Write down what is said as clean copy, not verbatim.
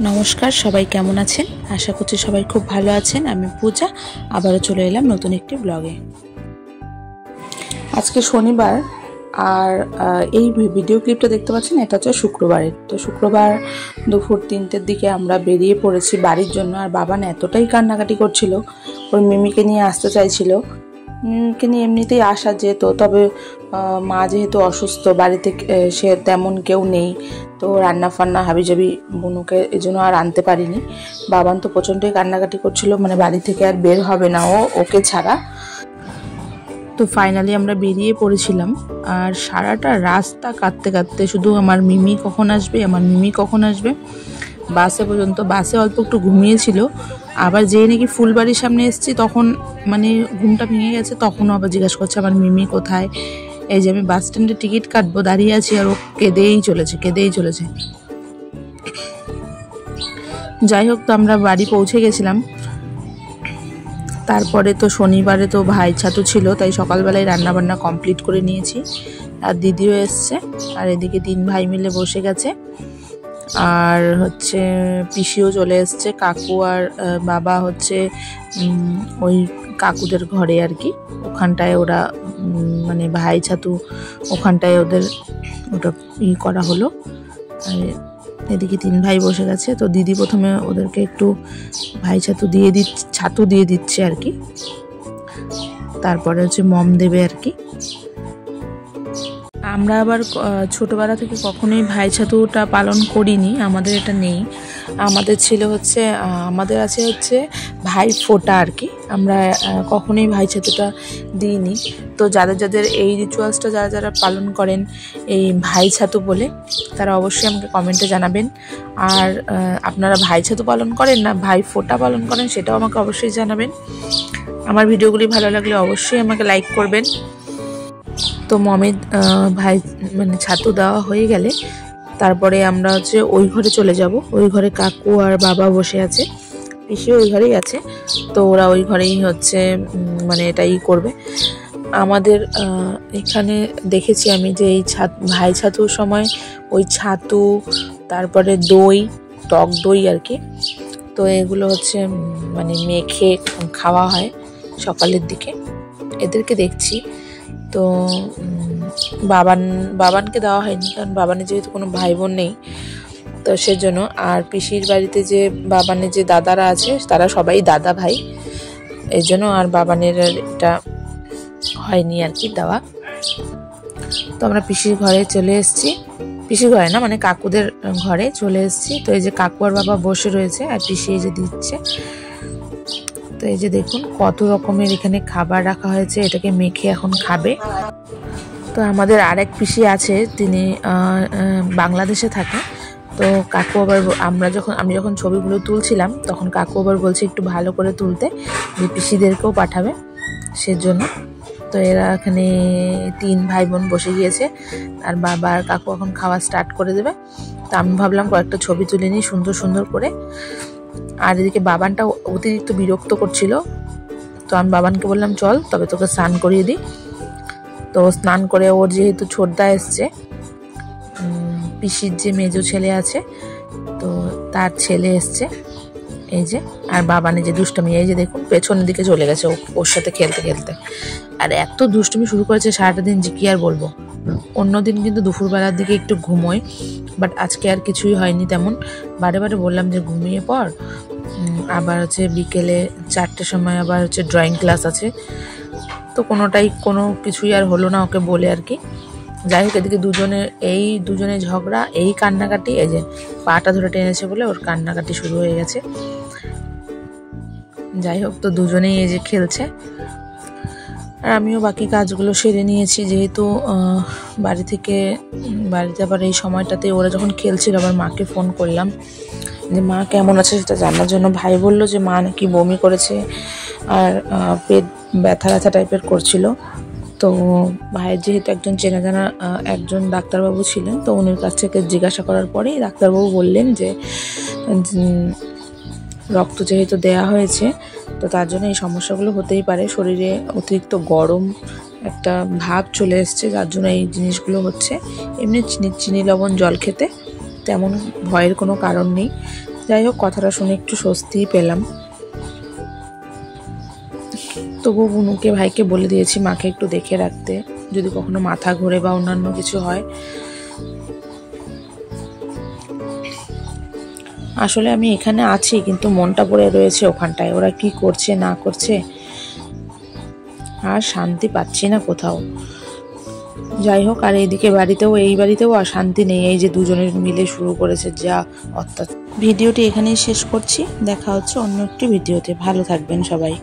नमस्कार सबाई केमन आছেন आशा करছি সবাই খুব ভালো আছেন। আমি পূজা আবারো চলে এলাম নতুন একটি ব্লগে। আজকে শনিবার আর এই ভিডিও ক্লিপটা দেখতে পাচ্ছেন এটা হচ্ছে শুক্রবারের। তো শুক্রবার দুপুর 3টের দিকে আমরা বেরিয়ে পড়েছি বাড়ির জন্য। আর বাবা না এতটাই কান্নাকাটি করছিল, ওর মিমিকে নিয়ে আসতে চাইছিল। মিমিকে নিয়ে এমনিতেই আসা যেত, তবে মা যেহেতু অসুস্থ, বাড়িতে সে তেমন কেউ নেই, তো রান্না ফান্না হাবিজাবি বুনুকে এই জন্য আর আনতে পারিনি। বাবান তো প্রচণ্ডই কান্নাকাটি করছিল, মানে বাড়ি থেকে আর বের হবে না ওকে ছাড়া। তো ফাইনালি আমরা বেরিয়ে পড়েছিলাম। আর সারাটা রাস্তা কাঁদতে কাঁদতে শুধু আমার মিমি কখন আসবে, আমার মিমি কখন আসবে। বাসে পর্যন্ত, বাসে অল্প একটু ঘুমিয়েছিল, আবার যেই নাকি ফুলবাড়ির সামনে এসেছি তখন মানে ঘুমটা ভেঙে গেছে, তখনও আবার জিজ্ঞাসা করছে আমার মিমি কোথায়। এই যে আমি বাস স্ট্যান্ডে টিকিট কাটবো দাঁড়িয়ে আছি, আর ও কেঁদেই চলেছে। যাই হোক, তো আমরা বাড়ি পৌঁছে গেছিলাম। তারপরে তো শনিবারে তো ভাই ছাতু ছিল, তাই সকালবেলায় রান্নাবান্না কমপ্লিট করে নিয়েছি। আর দিদিও এসছে, আর এদিকে 3 ভাই মিলে বসে গেছে। আর হচ্ছে পিসিও চলে এসছে, কাকু আর বাবা হচ্ছে ওই কাকুদের ঘরে আর কি, ওখানটায় ওরা মানে ভাই ছাতু ওখানটায় ওদের ওটা করা হলো। আর এদিকে 3 ভাই বসে গেছে। তো দিদি প্রথমে ওদেরকে একটু ভাই ছাতু দিয়ে দিচ্ছে আর কি, তারপরে হচ্ছে মম দেবে আর কি। আমরা আবার ছোটবেলা থেকে কখনোই ভাই ছাতুটা পালন করিনি, আমাদের এটা নেই। আমাদের ছিল হচ্ছে আমাদের আছে হচ্ছে ভাই ফোঁটা আর কি, আমরা কখনোই ভাই ছাতুটা দিইনি। তো যাদের এই রিচুয়ালসটা যারা পালন করেন এই ভাই ছাতু বলে, তারা অবশ্যই আমাকে কমেন্টে জানাবেন। আর আপনারা ভাই ছাতু পালন করেন না ভাই ফোঁটা পালন করেন, সেটাও আমাকে অবশ্যই জানাবেন। আমার ভিডিওগুলি ভালো লাগলে অবশ্যই আমাকে লাইক করবেন। তো মমের ভাই মানে ছাতু দেওয়া হয়ে গেলে তারপরে আমরা হচ্ছে ওই ঘরে চলে যাব। ওই ঘরে কাকু আর বাবা বসে আছে, পিসি ওই ঘরেই আছে। তো ওরা ওই ঘরেই হচ্ছে মানে এটাই করবে। আমাদের এখানে দেখেছি আমি যে এই ভাই ছাতুর সময় ওই ছাতু, তারপরে দই, টক দই আর কি, তো এগুলো হচ্ছে মানে মেখে খাওয়া হয় সকালের দিকে। এদেরকে দেখছি। তো বাবানকে দেওয়া হয়নি, কারণ বাবানের যেহেতু কোনো ভাই বোন নেই, তো সেজন্য। আর পিসির বাড়িতে যে বাবানের যে দাদারা আছে তারা সবাই দাদা ভাই, এই জন্য আর বাবানের এটা হয়নি আর কি দেওয়া। তো আমরা পিসির ঘরে চলে এসেছি, পিসির ঘরে না মানে কাকুদের ঘরে চলে এসেছি। তো এই যে কাকু আর বাবা বসে রয়েছে, আর পিসি এই যে দিচ্ছে। তো এই যে দেখুন কত রকমের এখানে খাবার রাখা হয়েছে, এটাকে মেখে এখন খাবে। তো আমাদের আরেক পিসি আছে, তিনি বাংলাদেশে থাকে। তো কাকু আবার আমি যখন ছবিগুলো তুলছিলাম তখন কাকু আবার বলছে একটু ভালো করে তুলতে, যে পিসিদেরকেও পাঠাবে সেজন্য। তো এরা এখানে 3 ভাই বোন বসে গিয়েছে, আর বাবা আর কাকু এখন খাওয়া স্টার্ট করে দেবে। তো আমি ভাবলাম কয়েকটা ছবি তুলে নিই সুন্দর করে। আর এদিকে বাবানটা অতিরিক্ত বিরক্ত করছিল, তো আমি বাবানকে বললাম চল তবে তোকে স্নান করিয়ে দিই। তো স্নান করে, ওর যেহেতু ছোটদা এসছে, পিসির যে মেজো ছেলে আছে তো তার ছেলে এসছে এই যে। আর বাবানে যে দুষ্টুমি, এই যে দেখুন পেছনের দিকে চলে গেছে ওর সাথে খেলতে। আর এত দুষ্টুমি শুরু করেছে সারাটা দিন, যে কি আর বলবো। অন্যদিন কিন্তু দুপুরবেলার দিকে একটু ঘুমোয়, বাট আজকে আর কিছুই হয়নি তেমন। বারে বললাম যে ঘুমিয়ে পড়। আবার হচ্ছে বিকেলে 4টের সময় আবার হচ্ছে ড্রয়িং ক্লাস আছে, তো কোনো কিছুই আর হলো না ওকে বলে আর কি। যাই হোক, এদিকে দুজনে ঝগড়া, এই কান্নাকাটি, এই যে পাটা ধরে টেনেছে বলে ওর কান্নাকাটি শুরু হয়ে গেছে। যাই হোক, তো দুজনেই এই যে খেলছে। আর আমিও বাকি কাজগুলো সেরে নিয়েছি, যেহেতু বাড়িতে আবার এই সময়টাতে ওরা যখন খেলছিল, আবার মাকে ফোন করলাম যে মা কেমন আছে সেটা জানার জন্য। ভাই বললো যে মা নাকি বমি করেছে আর পেট ব্যথা টাইপের করছিল। তো ভাইয়ের যেহেতু একজন চেনা জানা একজন ডাক্তারবাবু ছিলেন, তো উনির কাছ থেকে জিজ্ঞাসা করার পরেই ডাক্তারবাবু বললেন যে রক্ত যেহেতু দেয়া হয়েছে, তো তার জন্য এই সমস্যাগুলো হতেই পারে। শরীরে অতিরিক্ত গরম একটা ভাব চলে এসছে, যার জন্য এই জিনিসগুলো হচ্ছে। এমনি চিনি লবণ জল খেতে তেমন ভয়ের কোনো কারণ নেই। যাই হোক, কথাটা শুনে একটু স্বস্তিই পেলাম। তবু বুনুকে ভাইকে বলে দিয়েছি মাকে একটু দেখে রাখতে, যদি কখনো মাথা ঘোরে বা অন্যান্য কিছু হয়। আসলে আমি এখানে আছি কিন্তু মনটা পড়ে রয়েছে ওখানটায়, ওরা কি করছে না করছে, আর শান্তি পাচ্ছি না কোথাও। যাই হোক, আর এইদিকে এই বাড়িতেও আর শান্তি নেই। এই যে দুজনের মিলে শুরু করেছে যা অত্যাচার। ভিডিওটি এখানেই শেষ করছি, দেখা হচ্ছে অন্য একটি ভিডিওতে। ভালো থাকবেন সবাই।